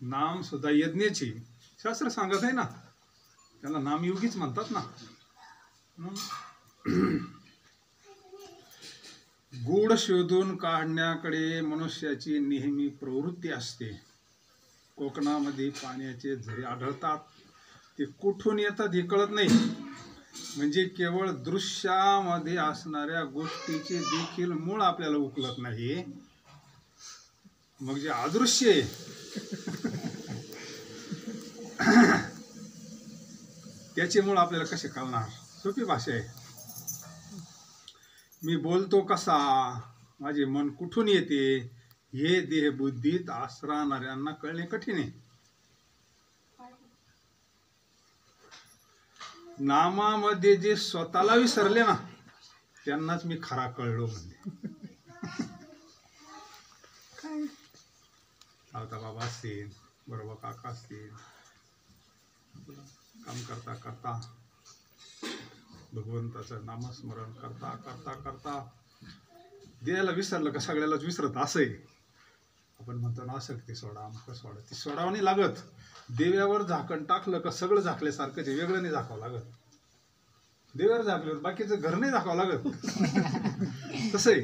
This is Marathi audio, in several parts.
नाम सुद्धा यज्ञाची शास्त्र सांगत आहे ना, त्याला नामयोगीच म्हणतात ना. गूढ शोधून काढण्याकडे मनुष्याची नेहमी प्रवृत्ती असते. कोकणामध्ये पाण्याचे झरे आढळतात, ते कुठून येतात हे कळत नाही. म्हणजे केवळ दृश्यामध्ये असणाऱ्या गोष्टीचे देखील मूळ आपल्याला उकलत नाही, मग जे अदृश्य आहे त्याचे मूळ आपल्याला कसे कळणार? सोपी भाषा आहे. मी बोलतो कसा, माझे मन कुठून येते, हे देहबुद्धीत आसराणाऱ्यांना कळणे कठीण आहे. नामामध्ये जे स्वतःला विसरले ना, त्यांनाच मी खरा कळलो म्हणजे. काय आवता बाबा असतील, बरोबर काका असतील, काम करता करता भगवंताचं नामस्मरण करता करता करता देवाला विसरलं का सगळ्यालाच विसरत असं आहे. आपण म्हणतो ना आसक्ती सोडा, अमुक सोडा, ती सोडावं नाही लागत. देव्यावर झाकण टाकलं का सगळं झाकल्यासारखं ते वेगळं नाही झाकावं लागत. देव्यावर झाकल्यावर बाकीचं घर नाही झाकावं लागत. तसं आहे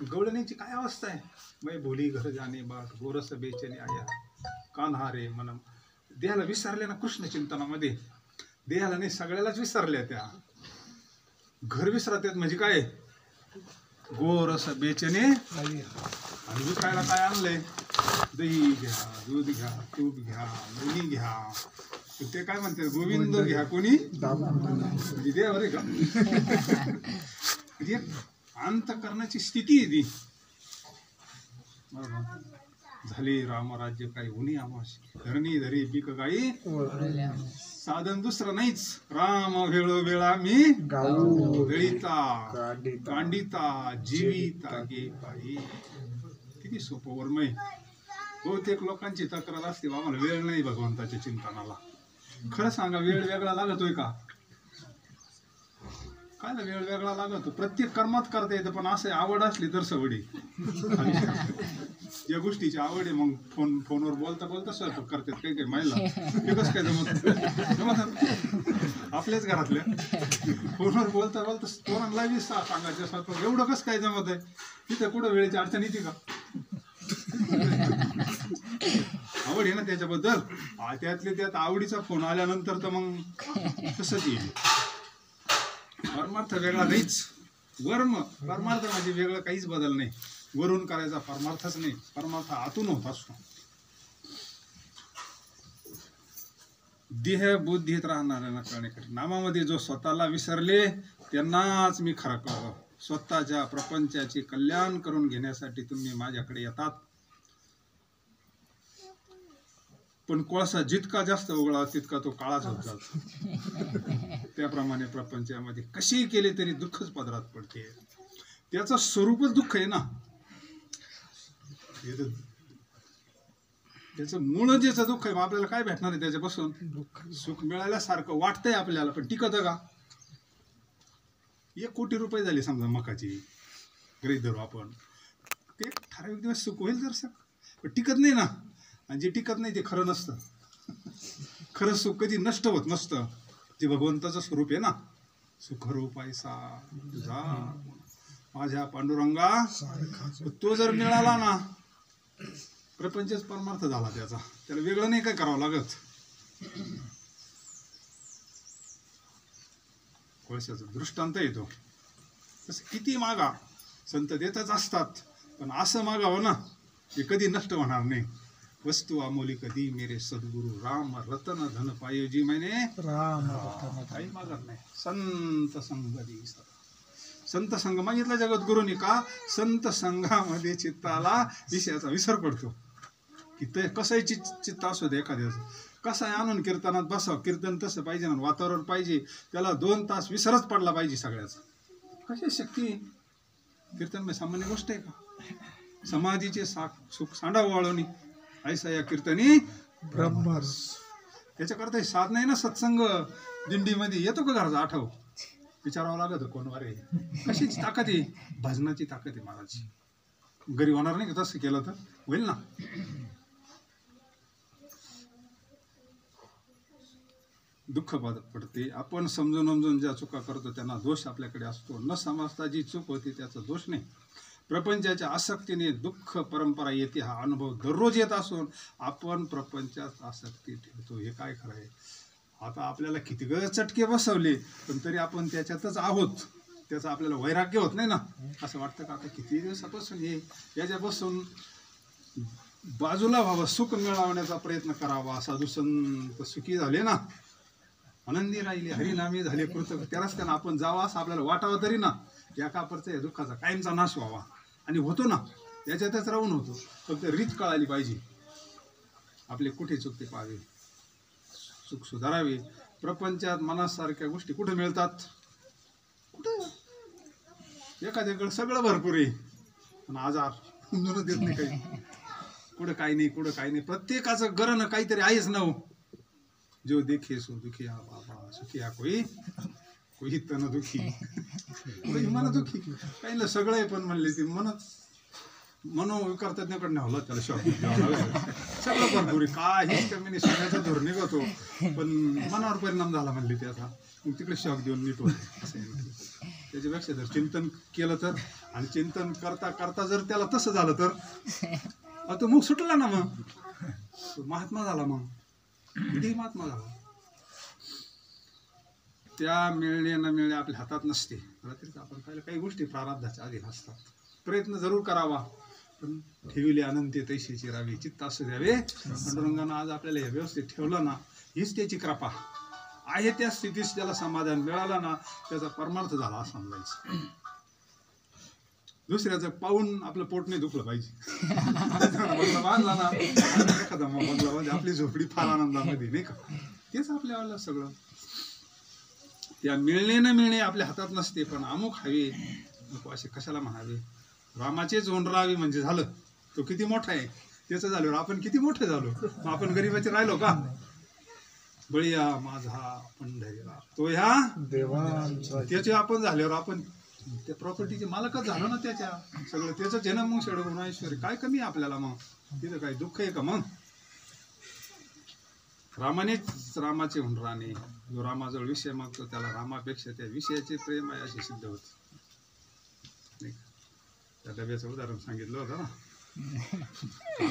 गवळणीची काय अवस्था आहे. मै भोली घर जाणे बाट गोरस बेचने आया कान्हारे मन. देहाला विसरल्या ना कृष्ण चिंतनामध्ये, देहाला नाही सगळ्यालाच विसरल्या. त्या घर विसरतात म्हणजे काय, गोरस बेचने आणि विकायला काय आणलंय, दही घ्या, दूध घ्या, तूप घ्या, लोणी घ्या, ते काय म्हणते गोविंद घ्या कोणी म्हणजे देवर आहे का. म्हणजे अंत करण्याची स्थिती आहे ती. झाली रामराज्य काही उनी आमाशी, धरणी धरी पीक गाई, साधन दुसरं नाहीच. राम वेळो वेळा मी वेळीता कांडिता जीविता गे पायी. किती सोपं वर्मय. बहुतेक लोकांची तक्रार असते, आम्हाला वेळ नाही भगवंताच्या चिंतनाला. खरं सांगा, वेळ वेगळा लागतोय का? काय ना वेळ वेगळा लागतो. प्रत्येक कर्मात करता येतं, पण असं आवड असली तर सवडी. या गोष्टीची आवड आहे, मग फोनवर बोलता बोलता स्वयंपाक करतात काही काही महिला. हे कसं काय जमत आपल्याच घरातल्या फोनवर बोलता बोलता पोरांना सांगायचं स्वयंपाक एवढं कसं काय जमत आहे. तिथं कुठं वेळेची अडचण येते का? आवड आहे ना त्याच्याबद्दल. त्यातले त्यात आवडीचा फोन आल्यानंतर तर मग तसंच येईल. परमार्थ वेगळा नाहीच. परमार्थ म्हणजे वेगळं काहीच बदल नाही. वरून करायचा परमार्थच नाही, परमार्थ आतून होत असतो. देह बुद्धीत राहणाऱ्यांना कळण्यासाठी नामामध्ये जो स्वतःला विसरले त्यांनाच मी खरं कळलो. स्वतःच्या प्रपंचाचे कल्याण करून घेण्यासाठी तुम्ही माझ्याकडे येतात, पण कोळसा जितका जास्त उघळा तितका तो काळाच होत जातो. त्याप्रमाणे प्रपंचामध्ये कशी केले तरी दुःखच पदरात पडते. त्याचं स्वरूपच दुःख आहे ना. त्याचं मूळ ज्याचं दुःख आहे, आपल्याला काय भेटणार आहे त्याच्यापासून? सुख मिळाल्यासारखं वाटतंय आपल्याला, पण टिकत का? 1 कोटी रुपये झाले समजा मकाची, गृहीत धरू आपण. ते ठराविक दिवस सुख होईल जर पण टिकत नाही ना. आणि जे टिकत नाही ते खरं नसतं. खरं सुख कधी नष्ट होत नसतं. जे भगवंताचं स्वरूप आहे ना, सुखरूप ऐसा तुझा माझ्या पांडुरंगा, तो जर मिळाला ना, प्रपंचच परमार्थ झाला त्याचा. त्याला वेगळं नाही काय करावं लागत. कोळशाचा दृष्टांत येतो. तसं किती मागा, संत देतच असतात, पण असं मागावं ना ते कधी नष्ट होणार नाही. वस्तू अमोली कधी मेरे सद्गुरु राम रतन धन पायोजी मैंने राम काही मागत नाही. संत संग दी. संत संघ मागितला जगद्गुरूंनी का? संत संघामध्ये चित्ताला विषयाचा विसर पडतो. की ते कसंही चित्त असू दे एखाद्याचं, कसंही आणून कीर्तनात बसावं, कीर्तन तसं पाहिजे ना, वातावरण पाहिजे, त्याला 2 तास विसरच पडला पाहिजे सगळ्याचा. कशी शक्ती? कीर्तन म्हणजे सामान्य गोष्ट आहे का? समाधीचे सुख सांडा वाळवणी ऐसा या कीर्तनी ब्रह्मरस. त्याच्याकरता साधना आहे ना. सत्संग दिंडीमध्ये येतो का घरचा आठव? विचारावं लागत कोण वारे. कशाची ताकद आहे? भजनाची ताकद आहे महाराज. घरी होणार नाही का तसं केलं तर? होईल ना. दुःख पडते. आपण समजून ज्या चुका करतो त्यांना दोष आपल्याकडे असतो. न समजता जी चूक होती त्याचा दोष नाही. प्रपंचाच्या आसक्तीने दुःख परंपरा येते. हा अनुभव दररोज येत असून आपण प्रपंचात आसक्ती ठेवतो. हे काय खरं आहे? आता आपल्याला किती चटके बसवले पण तरी आपण त्याच्यातच आहोत. त्याचं आपल्याला वैराग्य होत नाही ना. असं वाटतं का आता किती दिवसापासून हे याच्यापासून बाजूला व्हावं, सुख मिळवण्याचा प्रयत्न करावा. साधू संत सुखी झाले ना, आनंदी राहिले, हरिनामी झाले, कृतज्ञ. त्यालाच त्यांना आपण जावं असं आपल्याला वाटावं तरी ना. या कापरचा या दुःखाचा कायमचा नाश व्हावा. आणि होतो ना, याच्यातच राहून होतो. फक्त रीत कळाली पाहिजे. आपले कुठे चुकते पाहावे, चूक सुधारावी. प्रपंचात मनासारख्या गोष्टी कुठे मिळतात? कुठं? एखाद्याकडे सगळं भरपूर आहे पण आजार समजूनच देत नाही काही. कुठं काही नाही, कुठं काही नाही. प्रत्येकाचं गरज काहीतरी आहेच ना. जो देखे सो दुखी हा बाबा, सुखी हा कोई तन दुखी, कोई मन दुखी. काही ना सगळं आहे पण म्हणले ती मनोविकारतज्ञाकडे हल्ला त्याला शॉक सगळं भरपूर आहे, काहीच कमी नाही. सगळ्याचा धोरण निघतो पण मनावर परिणाम झाला म्हणले त्याचा. मग तिकडे शॉक देऊन नीट होते असं. त्याच्यापेक्षा जर चिंतन केलं तर, आणि चिंतन करता करता जर त्याला तसं झालं तर तो मग सुटला ना. मग तो महात्मा झाला. मग किती महात्मा झाला. त्या मिळणे न मिळणे आपल्या हातात नसते. रात्रीच आपण पाहिलं काही गोष्टी प्रारब्धाच्या अधीन असतात. प्रयत्न जरूर करावा पण ठेविले अनंती तैशीची रावी, चित्त असू द्यावे. पांडुरंगानं आज आपल्याला हे व्यवस्थित ठेवलं ना, हीच त्याची कृपा आहे. त्या स्थितीस ज्याला समाधान मिळालं ना, त्याचा परमार्थ झाला असं समजायचं. दुसऱ्याचं पाहून आपलं पोट नाही दुखलं पाहिजे. बंगला बांधला ना, एखादा बंगला म्हणजे आपली झोपडी फार आनंदामध्ये, नाही का? तेच आपल्याला सगळं. त्या मिळणे न मिळणे आपल्या हातात नसते पण अमुक हवे नको असे कशाला म्हणावे. रामाचेच ओंडरावे म्हणजे झालं. तो किती मोठा आहे त्याचं झाल्यावर आपण किती मोठे झालो. मग आपण गरीबाचे राहिलो का? बळीया माझा पंढरीला तो ह्या देवांचा, त्याचे आपण झाल्यावर आपण त्या प्रॉपर्टीचे मालकच झालो ना. त्याच्या सगळं त्याचंच आहे ना. मग शेड गुणाश्वरी काय कमी आहे आपल्याला? मग तिथं काही दुःख आहे का? मग रामानेच रामाचे होऊन राहणे. जो रामाजवळ विषय मागतो त्याला रामापेक्षा त्या विषयाचे प्रेम आहे असे सिद्ध होत. त्या डब्याचं उदाहरण सांगितलं होतं ना.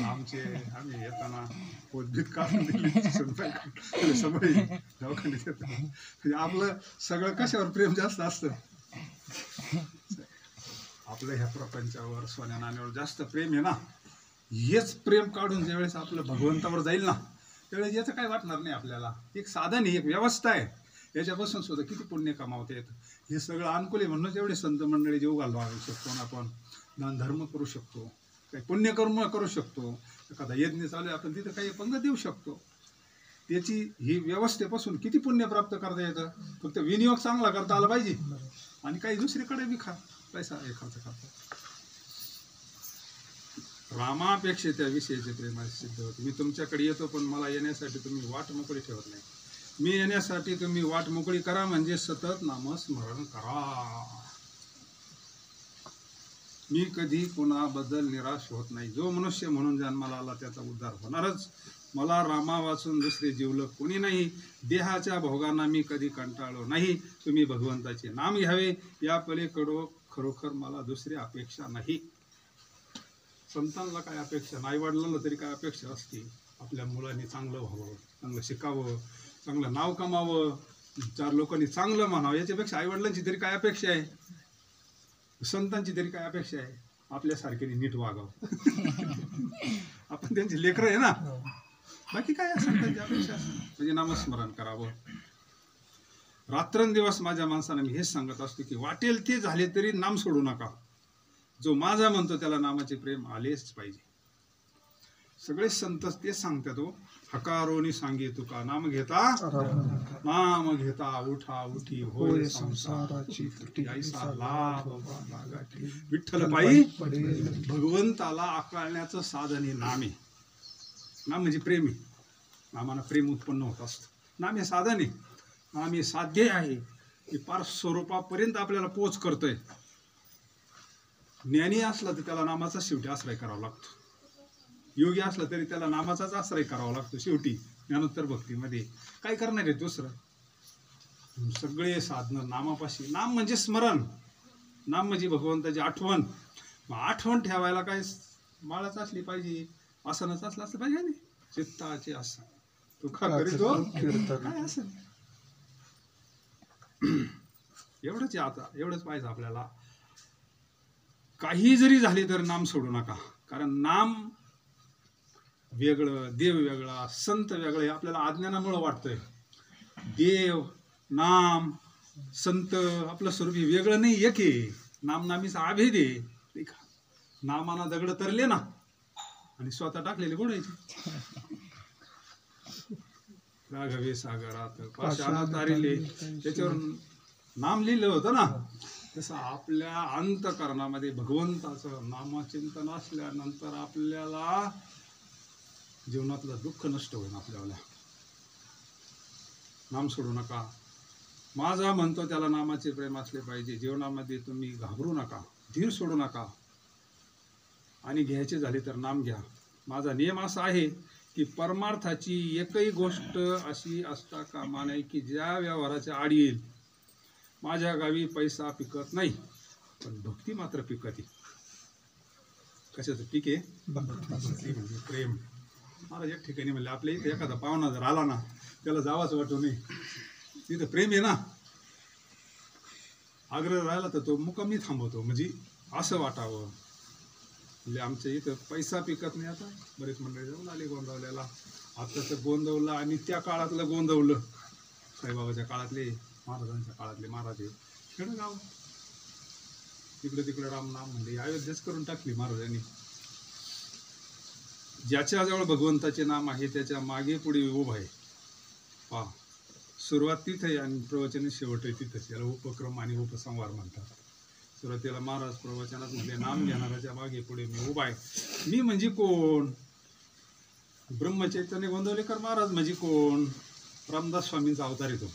आम्ही येताना पोटभीत काढून दिली सगळे दवाखान्यात येतो. म्हणजे आपलं सगळं कशावर प्रेम जास्त असतं? आपलं ह्या प्रपंचावर सोन्या नाण्यावर जास्त प्रेम आहे ना. हेच प्रेम काढून ज्यावेळेस आपलं भगवंतावर जाईल ना, त्यावेळेस याचं काय वाटणार नाही आपल्याला. एक साधन आहे, एक व्यवस्था आहे. याच्यापासून सुद्धा किती पुण्य कमावता येतं. हे सगळं अनुकूल आहे म्हणूनच एवढे संत मंडळी जीव घालवा शकतो ना. आपण दान धर्म करू शकतो, काही पुण्यकर्म करू शकतो. एखादा यज्ञ चालू आहे आपण तिथं काही पंगत देऊ शकतो. त्याची ही व्यवस्थेपासून किती पुण्य प्राप्त करता येतं. फक्त विनियोग चांगला करता आला पाहिजे आणि काही दुसरीकडे बी पैसा हे खर्च करतात. रामापेक्षा त्या विषयाचे प्रेम सिद्ध होते. मी तुमच्याकडे येतो पण मला येण्यासाठी तुम्ही वाट मोकळी ठेवत नाही. मी येण्यासाठी तुम्ही वाट मोकळी करा म्हणजे सतत नामस्मरण करा. मी कधी कोणाबद्दल निराश होत नाही. जो मनुष्य म्हणून जन्माला आला त्याचा उद्धार होणारच. मला रामा वाचून दुसरे जीवलक कोणी नाही. देहाच्या भोगांना मी कधी कंटाळलो नाही. तुम्ही भगवंताचे नाम घ्यावे या पलीकडे खरोखर मला दुसरी अपेक्षा नाही. संतांना काय अपेक्षा नाही, वडिलांना तरी काय अपेक्षा असते? आपल्या मुलांनी चांगलं व्हावं, चांगलं शिकावं, चांगलं नाव कमावं, 4 लोकांनी चांगलं म्हणावं. याच्यापेक्षा आईवडिलांची तरी काय अपेक्षा आहे? संतांची तरी काय अपेक्षा आहे? आपल्यासारख्याने नीट वागावं. आपण त्यांची लेकरं आहे ना. बाकी काय संतांची अपेक्षा? म्हणजे नामस्मरण करावं. रात्रंदिवस माझ्या माणसाने मी हेच सांगत असतो की वाटेल ते झाले तरी नाम सोडू नका. जो माझा म्हणतो त्याला नामाचे प्रेम आलेच पाहिजे. सगळे संत तेच सांगतात. तो हकारोनी सांगे तुका नाम घेता उठा उठी होय संसाराची त्रुटी ऐसा लाभ विठ्ठल पायी भगवंताला आकळण्याचं साधन हे नाम आहे. नाम म्हणजे प्रेम आहे. नामानं प्रेम उत्पन्न होत असतं. नाम हे साधन आहे. नाम हे साध्य आहे की पार स्वरूपापर्यंत आपल्याला पोच करतोय. ज्ञानी असला तर त्याला नामाचा शेवटी आश्रय करावा लागतो. योगी असला तरी त्याला नामाचाच आश्रय करावा लागतो शेवटी. ज्ञानोत्तर भक्तीमध्ये काय करणार आहे दुसरं? सगळे साधनं नामापाशी. नाम म्हणजे स्मरण, नाम म्हणजे भगवंताची आठवण. मग आठवण ठेवायला काय माळाच असली पाहिजे, आसनच असलं असलं पाहिजे नाही. चित्ताचे आसन तू का करीतो काय असेल. एवढंच आहे आता, एवढंच पाहिजे आपल्याला. काही जरी झाले तर नाम सोडू नका. कारण नाम वेगळं, देव वेगळा, संत वेगळं हे आपल्याला अज्ञानामुळं वाटतंय. देव, नाम, संत आपलं स्वरूप हे वेगळं नाही, एक आहे. नामनामीचा अभेद आहे. ठीक आहे. नामाना दगड तरले ना आणि स्वतः टाकलेले गोडायचे. राघवे सागरात पाषाणा तारिले, त्याच्यावर नाम लिहिलं होतं ना. तसं आपल्या अंतकरणामध्ये भगवंताचं नामचिंतन असल्यानंतर आपल्याला जीवनातलं दुःख नष्ट होईल. आपल्याला नाम सोडू नका. माझा म्हणतो त्याला नामाचे प्रेम असले पाहिजे. जीवनामध्ये तुम्ही घाबरू नका, धीर सोडू नका आणि घ्यायचे झाले तर नाम घ्या. माझा नियम असा आहे की परमार्थाची एकही गोष्ट अशी असता कामा नये की ज्या व्यवहाराच्या आड येईल. माझ्या गावी पैसा पिकत नाही, पण भक्ती मात्र पिकते. कशाचं पीक आहे? भक्ती म्हणजे प्रेम. मला एक ठिकाणी म्हणले, आपल्या इथे एखादा पाहुणा जर आला ना, त्याला जावाच वाटू नये. तिथं प्रेम आहे ना. आग्रह राहिला तर तो मुक्कामी थांबवतो, म्हणजे असं वाटावं. म्हणजे आमच्या इथं पैसा पिकत नाही. आता बरेच मंडळी जाऊन आले गोंदवल्याला. आत्ताचं गोंदवलं आणि त्या काळातलं गोंदवलं, साईबाबाच्या काळातले, महाराजांच्या काळातले महाराज. खेडगाव तिकडे तिकडे राम नाम म्हणजे अयोध्याच करून टाकली महाराजांनी. ज्याच्याजवळ भगवंताचे नाम आहे त्याच्या मागे पुढे उभा आहे. पहा, सुरुवात तिथे आहे आणि प्रवचन शेवट आहे तिथंच. याला उपक्रम आणि उपसंहार म्हणतात. सुरुवातीला महाराज प्रवचनात म्हणजे नाम घेणाऱ्याच्या मागे पुढे मी उभा आहे. मी म्हणजे कोण? ब्रह्मचैतन्य गोंदवलेकर महाराज म्हणजे कोण? रामदास स्वामींचा अवतार येतो.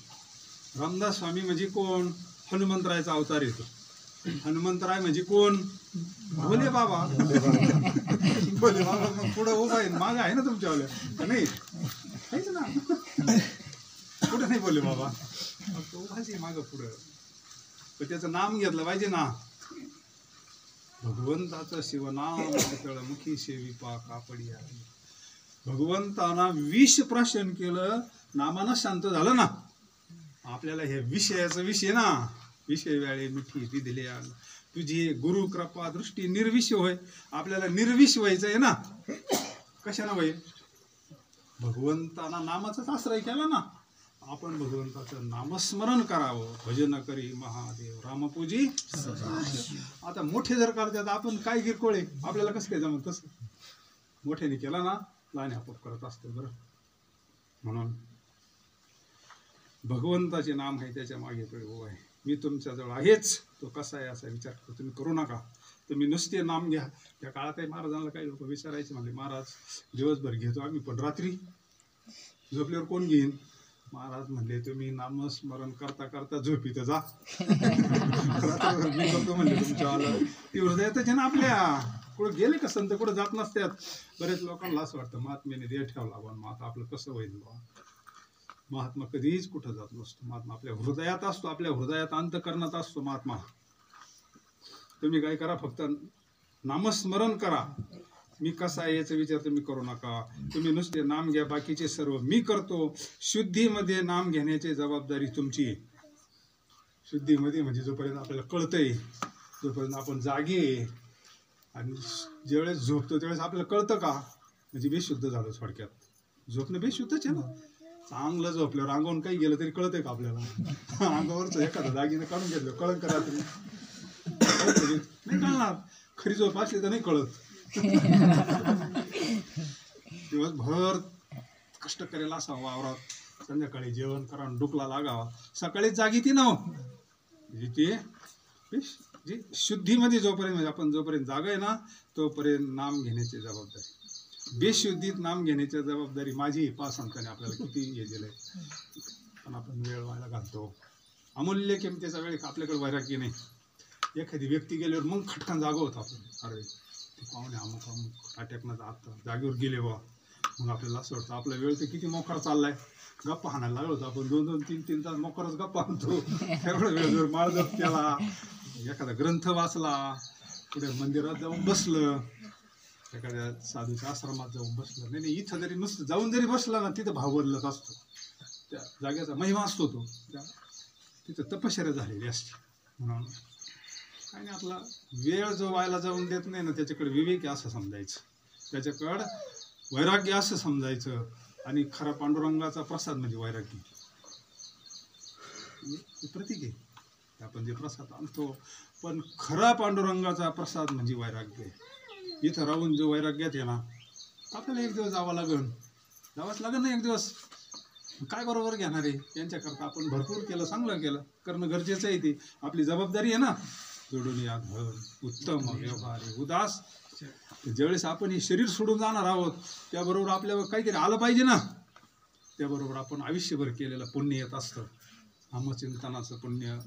रामदास स्वामी म्हणजे कोण? हनुमंतरायचा अवतार येतो. हनुमंतराय म्हणजे कोण? भोले बाबा. भोले बाबा मग पुढं उभा आहे, मागं आहे ना तुमच्यावाल्या, नाही काहीच ना. कुठं नाही बोलले बाबा, फक्त उभाच आहे मागं पुढं. पण त्याचं नाम घेतलं पाहिजे ना. भगवंताचं शिवनाम मुखी सेवी पा कापडी आहे. भगवंताना विष प्राशन केलं, नामानं शांत झालं ना. आपल्याला हे विषयाचा विषय ना, विषय वेळे मिठी ती दिले तुझी गुरु कृपा दृष्टी निर्विष होय. आपल्याला निर्विष व्हायचं आहे ना. कशानं होईल? भगवंताना नामाचाच आश्रय केला ना. आपण भगवंताचं नामस्मरण करावं. भजन करी महादेव रामपूजी. आता मोठे जर करतात, आपण काय किरकोळे, आपल्याला कसं काय जमत? तसं मोठ्याने केला ना, लहान आपोआप करत असतो. बरं, म्हणून भगवंताचे नाम आहे त्याच्या मागे पुढे उभा आहे. मी तुमच्याजवळ आहेच, तो कसा आहे असा विचार तुम्ही करू नका. तुम्ही नुसते नाम घ्या. त्या काळातही महाराजांना काही लोक विचारायचे, म्हणले महाराज दिवसभर घेतो आम्ही, पण रात्री झोपल्यावर कोण घेईन? महाराज म्हणले तुम्ही नामस्मरण करता करता झोपीत जा. मी करतो म्हणले तुमच्या आलं ती हृदयातच आहे ना आपल्या. कुठं गेले का संत, कुठं जात नसतात. बरेच लोकांना असं वाटतं महात्म्याने देह ठेवला, पण मग आता आपलं कसं होईल बा. महात्मा कधीच कुठं जात नसतो. महात्मा आपल्या हृदयात असतो, आपल्या हृदयात अंतकरणात असतो महात्मा. तुम्ही काय करा, फक्त नामस्मरण करा. मी कसा आहे याचा विचार तुम्ही करू नका. तुम्ही नुसते नाम घ्या, बाकीचे सर्व मी करतो. शुद्धीमध्ये नाम घेण्याची जबाबदारी तुमची आहे. शुद्धीमध्ये म्हणजे जोपर्यंत आपल्याला कळतंय, जोपर्यंत आपण जागे आहे, आणि ज्यावेळेस झोपतो त्यावेळेस आपल्याला कळतं का, म्हणजे बेशुद्ध झालं. थोडक्यात झोपणं बेशुद्धच आहे ना. चांगलं झोपल्यावर अंगावून काही गेलं तरी कळतंय का आपल्याला? अंगावरच एखाद्या दागिने काढून घेतलं कळत का रात्री? नाही कळणार. खरी झोप असली तर नाही कळत. दिवसभर कष्ट करेल असा वावरात, संध्याकाळी जेवण करा, डुकला लागावा, सकाळी जागी ती ना. म्हणजे ते शुद्धीमध्ये जोपर्यंत, म्हणजे आपण जोपर्यंत जागा आहे ना, तोपर्यंत नाम घेण्याची जबाबदारी. बेशुद्धीत नाम घेण्याची जबाबदारी माझी. पाच संतांनी आपल्याला किती हे दिलंय, पण आपण वेळ व्हायला घालतो. अमूल्य किमतीचा वेळ आपल्याकडे वैराग्य नाही. एखादी व्यक्ती गेल्यावर मग खटकन जागा होता आपण. अरे ते पाहुणे अमुक अमुक अटॅकनं आता जागेवर गेले बा, मग आपल्याला असं वाटतं आपला वेळ तर किती मोकार चाललाय, गप्पा हाणायला लागलो होतो आपण 2-2, 3-3 तास मोकारच गप्पा आणतो. तेवढा वेळ जर माळ जप केला, एखादा ग्रंथ वाचला, पुढे मंदिरात जाऊन बसलं, एखाद्या साधूच्या आश्रमात जाऊन बसलं, नाही नाही इथं जरी नुसतं जाऊन जरी बसला ना, तिथं भाव बदलत असतो, त्या जागेचा महिमा असतो तो, त्या तिथं तपश्चर्या झालेली असते. म्हणून आणि आपला वेळ जो व्हायला जाऊन देत नाही ना, त्याच्याकडे विवेक आहे असं समजायचं, त्याच्याकडं वैराग्य असं समजायचं. आणि खरा पांडुरंगाचा प्रसाद म्हणजे वैराग्य, हे प्रतीक आहे आपण जे प्रसाद आणतो, पण खरा पांडुरंगाचा प्रसाद म्हणजे वैराग्य. इथं राहून जो वैराग्यात आहे ना, आपल्याला एक दिवस जावंच लागेल ना एक दिवस. काय बरोबर घेणार आहे, यांच्याकरता आपण भरपूर केलं, चांगलं केलं, करणं गरजेचं आहे, ती आपली जबाबदारी आहे ना. जोडून या धन उत्तम व्यवहार उदास. ज्यावेळेस आपण हे शरीर सोडून जाणार आहोत, त्याबरोबर आपल्यावर काहीतरी आलं पाहिजे ना, त्याबरोबर आपण आयुष्यभर केलेलं पुण्य येत असतं. नामचिंतनाचं पुण्य,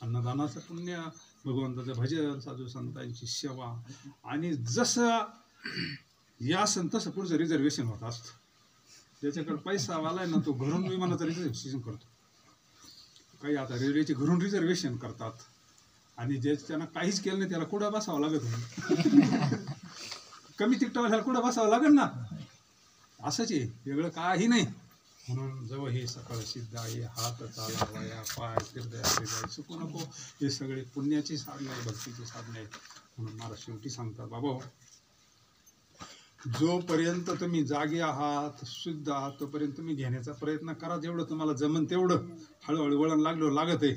अन्नदानाचं पुण्य, भगवंताचं भजन, साधू संतांची सेवा, आणि जसं या असेल तसं पुढचं रिझर्वेशन होत असतं. ज्याच्याकडे पैसा वालाय ना, तो घरून विमानाचं रिझर्वेशन करतो. काही आता रेल्वेचे घरून रिझर्वेशन करतात, आणि ज्याच्यानं काहीच केलं नाही त्याला कुठं बसावं लागत, कमी तिकटावाल्याला कुठं बसावं लागेल ना. असंच आहे, वेगळं काही नाही. म्हणून जवळ हे सकळ सिद्ध आहे, हात चालावया, पाय हृदय चुकू नको, हे सगळे पुण्याची साधने आहे, भक्तीची साधने आहे. म्हणून मला शेवटी सांगतात, बाबा जोपर्यंत तुम्ही जागे आहात, शुद्ध आहात, तोपर्यंत तुम्ही घेण्याचा प्रयत्न करा, जेवढं तुम्हाला जमन तेवढं. हळूहळू वळण लागत आहे.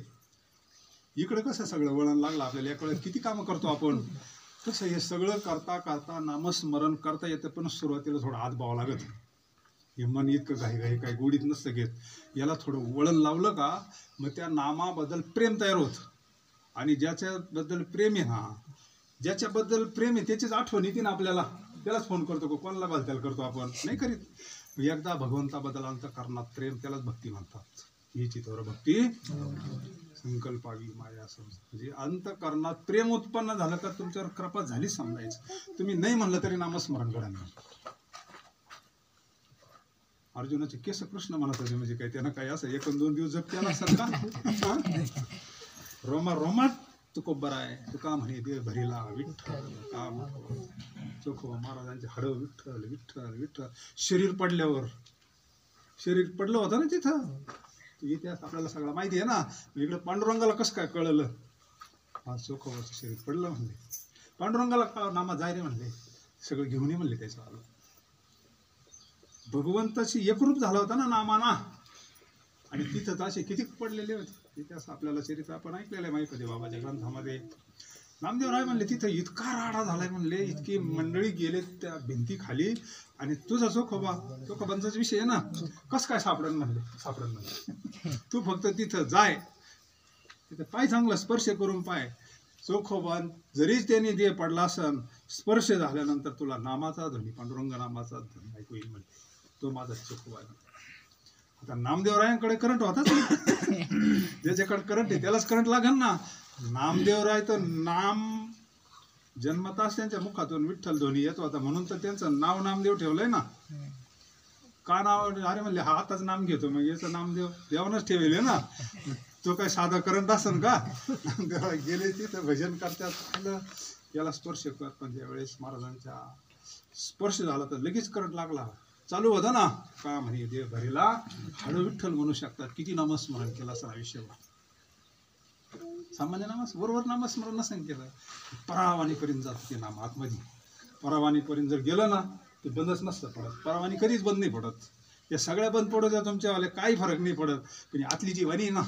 इकडं कसं सगळं वळण लागलं आपल्याला, या वेळेस किती कामं करतो आपण, तसं हे सगळं करता करता नामस्मरण करता येतं, पण सुरुवातीला थोडं हात बावा लागत. हे मन इतकं घाई काही गोडीत नसतं घेत. याला थोडं वळण लावलं का, मग त्या नामाबद्दल प्रेम तयार होतं. आणि ज्याच्याबद्दल प्रेम आहे ना, ज्याच्याबद्दल प्रेम आहे त्याचीच आठवण येते ना आपल्याला, त्यालाच फोन करतो, कोणाला त्याला करतो आपण, नाही करीत. एकदा भगवंताबद्दल अंतःकरणात प्रेम, त्यालाच भक्ती म्हणतात. ही चित्तवर भक्ती संकल्पावी माया म्हणजे अंतःकरणात प्रेम उत्पन्न झालं का तुमच्यावर कृपा झाली समजायचं. तुम्ही नाही म्हणलं तरी नामस्मरण करा. अर्जुनाचे केस कृष्ण म्हणत होते, म्हणजे काय त्यानं काय असं 1-2 दिवस जप केला असेल का? रोमात तुकोबर आहे, तुका म्हणे देव भरीला विठ्ठल काम चोखो महाराजांचे हाड विठ्ठल विठ्ठल विठ्ठल. शरीर पडलं होतं ना तिथं, इतिहास आपल्याला सगळा माहिती आहे ना. इकडे पांडुरंगाला कसं काय कळलं, हा चोखोबाचं शरीर पडलं म्हणले, पांडुरंगाला नामा जाय रे म्हणले, सगळं घेऊन ये म्हणले. त्याचं आलं भगवंताची एकरूप झाला होता ना नामाना, आणि तिथं असे किती पडलेले होते. इतिहास आपल्याला चरित्र आपण ऐकलेलं आहे माहिती बाबाच्या ग्रंथामध्ये. नामदेव राय म्हणले तिथं इतका राडा झालाय म्हणले, इतकी मंडळी गेले त्या भिंती खाली, आणि तुझा चोखोबांचाच विषय आहे ना, कस काय सापडन म्हणले. तू फक्त तिथं जाय, तिथं पाय चांगला स्पर्श करून पाय. चोखोबान जरीच त्यांनी देह पडला असन, स्पर्श झाल्यानंतर तुला नामाचा ध्वनी, पांडुरंग नामाचा ध्वनी ऐकू येईल म्हणले. तो माझा चोखोबा. आता नामदेवरायांकडे करंट होताच, ज्याच्याकडे करंट आहे त्यालाच करंट लागेल ना. नामदेवराय तर नाम जन्मताच त्यांच्या मुखातून विठ्ठल ध्वनी येत होता, म्हणून तर त्यांचं नाव नामदेव ठेवलंय ना. का नाव, अरे म्हणले हा आताच नाम घेतो, मग याचं नामदेव देवानच ठेवले ना. तो काय साधा करंट असन का. नामदेवराय गेले तिथं भजन करतात, याला स्पर्श कर. पण ज्यावेळेस महाराजांचा स्पर्श झाला तर लगेच करंट लागला, चालू होता ना. का म्हणे देव भरीला हाड विठ्ठल म्हणू शकतात. किती नामस्मरण केलं असं आयुष्यभर. सामान्य बरोबर नामस्मरण नसेल केलं, परावाणीपर्यंत जात ते नाम आतमध्ये. परावाणीपर्यंत जर गेलं ना, ते बंदच नसतं पडत. परावाणी कधीच बंद नाही पडत. या सगळ्या बंद पडत द्या तुमच्यावाले, काही फरक नाही पडत. पण आतली जी वाणी ना,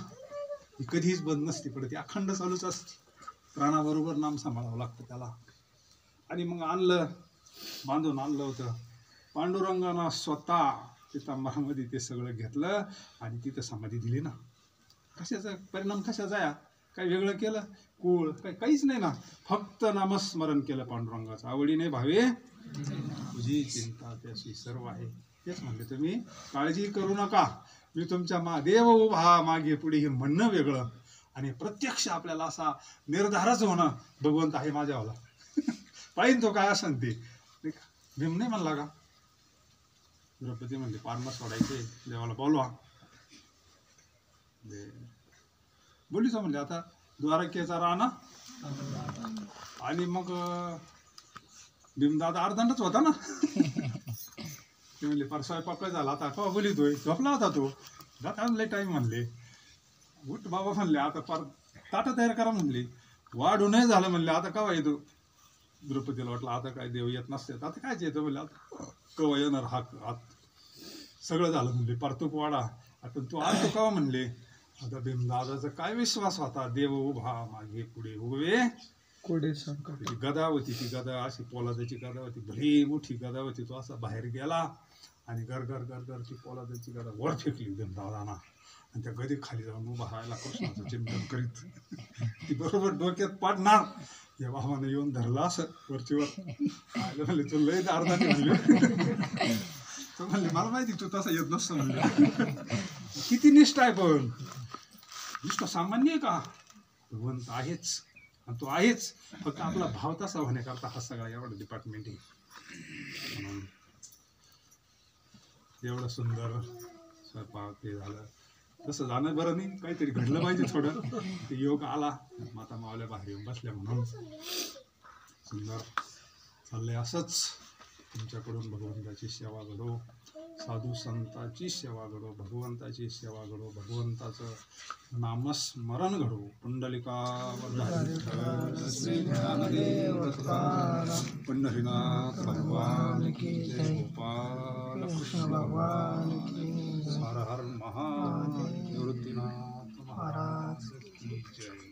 ही कधीच बंद नसते पडत, ती अखंड चालूच असते. प्राणाबरोबर नाम सांभाळावं लागतं त्याला. आणि मग बांधून आणलं होतं पांडुरंगानं स्वतः पितांबरामध्ये ते सगळं घेतलं, आणि तिथं समाधी दिली ना. कशाचा परिणाम, कशाचा आहे, काही वेगळं केलं कुळ काहीच नाही ना, फक्त नामस्मरण केलं पांडुरंगाचं. आवडीने भावे तुझी चिंता त्याशी सर्व आहे. तेच म्हणले, तुम्ही काळजी करू नका, मी तुमच्या देव उभा मागे पुढे, हे म्हणणं वेगळं, आणि प्रत्यक्ष आपल्याला असा निर्धारच होणं, भगवंत आहे माझ्यावाला. पाहिजे तो काय असन ते. भीम नाही म्हणला का, द्रौपदी म्हणली पारणं सोडायचे देवाला बोलवा. बोलीच म्हणले आता द्वारकेचा राणा. आणि मग भीमदादा अर्धांडच होता ना. ते म्हणले फार स्वयंपाक झाला आता का बोलितोय, झोपला होता तो. लय टाईम म्हणले. उठ बाबा म्हणले आता फार ताटं तयार करा म्हणले. वाढू नाही झालं म्हणले आता कवा येतो. द्रौपदीला वाटलं आता काय देव येत नसते आता कायच येतं म्हणले आता कवा येणार हात सगळं झालं म्हणले. परतूक वाडा आता तू आलतो कवा म्हणले. आता भीमदादाचा काय विश्वास होता. देव उभा मागे पुढे उभे. ती गदा होती, ती गदा अशी पोलादाची गदा होती, भली मोठी गदा होती. तो असा बाहेर गेला आणि गर गर गर गर ती पोलादाची गदा वर फेकली भीमदादाना. आणि त्या गदी खाली जाऊन उभा राहायला कृष्णाचं चिंतन करीत. ती बरोबर डोक्यात पाडणार या भावाने येऊन धरला असं वरचीवर. म्हणले तू लय अर्धाने म्हणले. तो म्हणले मला माहिती तू तसा येत नसतं म्हणले. किती निष्ठा आहे पण. निष्ठा सामान्य आहे का. भगवंत आहेच आणि तो आहेच. फक्त आपला भाव तसा होण्याकरता हा सगळा एवढा डिपार्टमेंट आहे. म्हणून एवढं सुंदर स्वयंपाक ते झालं. तसं जाणं बरं नाही, काहीतरी घडलं पाहिजे थोडं. ते योग आला, माता मावल्या बाहेर येऊन बसल्या म्हणून सुंदर चाललंय. असंच तुमच्याकडून भगवंताची सेवा घडो, साधू संतांची सेवा घडो, भगवंताची सेवा घडो, भगवंताचं नामस्मरण घडो. पुंडलिका पंढरीनाथ भगवान की जय. गोपाल कृष्ण भगवान की जय. हर हर महादेव. निवृत्तीनाथ महाराज की जय.